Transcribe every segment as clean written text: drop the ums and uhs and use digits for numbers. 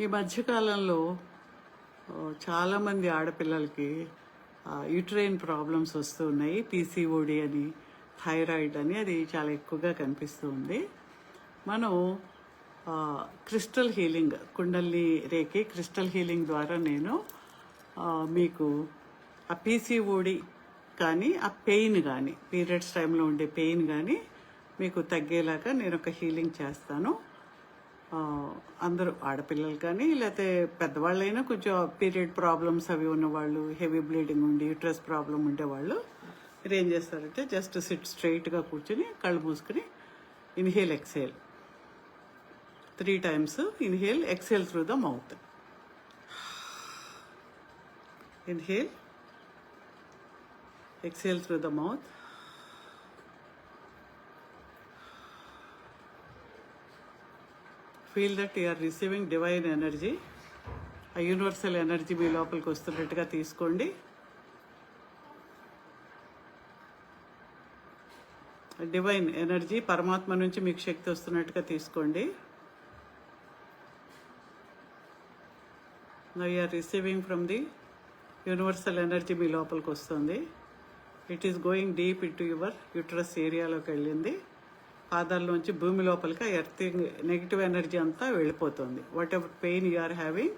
ఈ మధ్యకాలంలో చాలామంది ఆడపిల్లలకి యూట్రైన్ ప్రాబ్లమ్స్ వస్తూ ఉన్నాయి. పీసీఓడి అని, థైరాయిడ్ అని, అది చాలా ఎక్కువగా కనిపిస్తూ ఉంది. మనం క్రిస్టల్ హీలింగ్, కుండల్ని రేకి క్రిస్టల్ హీలింగ్ ద్వారా నేను మీకు ఆ పీసీఓడి కానీ, ఆ పెయిన్ కానీ, పీరియడ్స్ టైంలో ఉండే పెయిన్ కానీ మీకు తగ్గేలాగా నేను ఒక హీలింగ్ చేస్తాను. అందరూ ఆడపిల్లలు కానీ లేకపోతే పెద్దవాళ్ళైనా కొంచెం పీరియడ్ ప్రాబ్లమ్స్ అవి ఉన్నవాళ్ళు, హెవీ బ్లీడింగ్ ఉండి యూట్రస్ ప్రాబ్లం ఉండేవాళ్ళు మీరు ఏం చేస్తారంటే జస్ట్ సిట్ స్ట్రైట్గా కూర్చొని కళ్ళు మూసుకుని inhale exhale 3 times. Inhale, exhale through the mouth. Inhale, exhale through the mouth. Feel that you are receiving divine energy. ఆ యూనివర్సల్ ఎనర్జీ మీ లోపలికి వస్తున్నట్టుగా తీసుకోండి. డివైన్ ఎనర్జీ, పరమాత్మ నుంచి మీకు శక్తి వస్తున్నట్టుగా తీసుకోండి. Now you are receiving from the universal energy మీ లోపలికి వస్తుంది. It is going deep into your uterus ఏరియాలోకి వెళ్ళింది. పాదాల్లోంచి భూమి లోపలికి ఎర్తింగ్ నెగిటివ్ ఎనర్జీ అంతా వెళ్ళిపోతుంది. Whatever pain you are having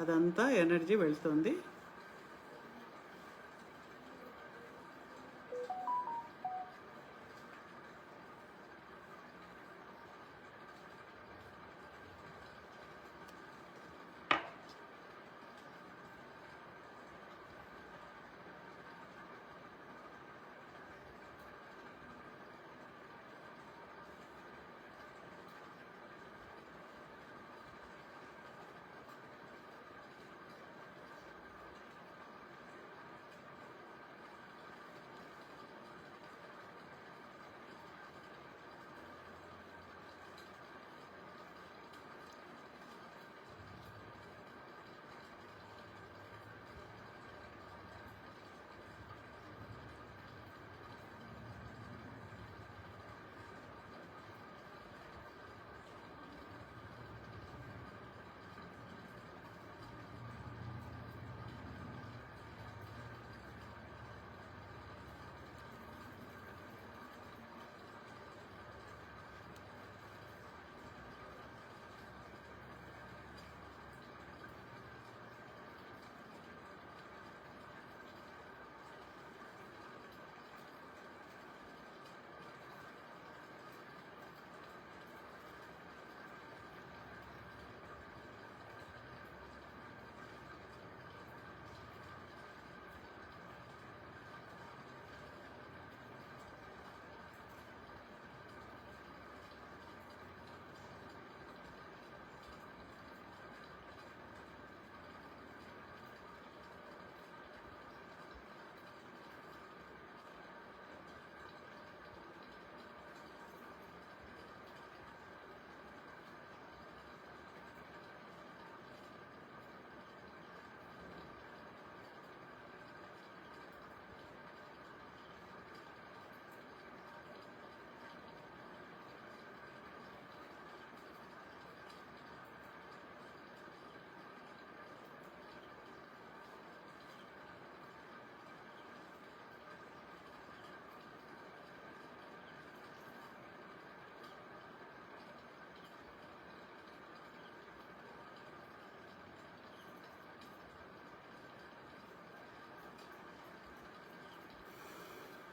అదంతా ఎనర్జీ వెళ్తుంది.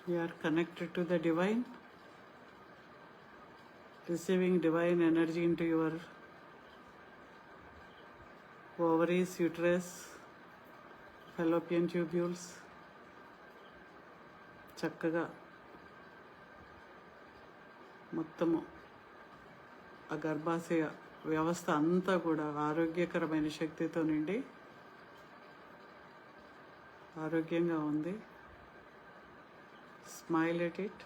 You are connected to the divine, receiving divine energy into your ovaries, uterus, fallopian tubules. చక్కగా మొత్తము ఆ గర్భాశయ వ్యవస్థ అంతా కూడా ఆరోగ్యకరమైన శక్తితో నిండి ఆరోగ్యంగా ఉంది. Smile at it.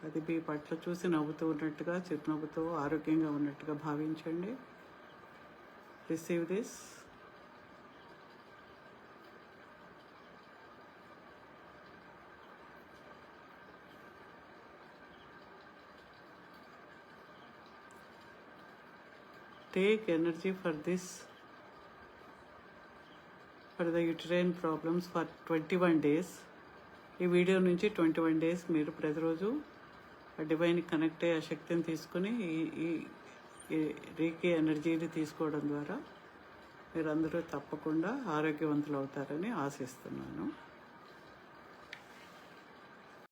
అది మీ పట్ల చూసి నవ్వుతూ ఉన్నట్టుగా, చిరునవ్వుతో ఆరోగ్యంగా ఉన్నట్టుగా భావించండి. Receive this. Take energy for the uterine problems for 21 days. ఈ వీడియో నుంచి 21 days మీరు ప్రతిరోజు డివైన్ కనెక్ట్ అయ్యే శక్తిని తీసుకుని ఈ రీకి ఎనర్జీని తీసుకోవడం ద్వారా మీరందరూ తప్పకుండా ఆరోగ్యవంతులు అవుతారని ఆశిస్తున్నాను.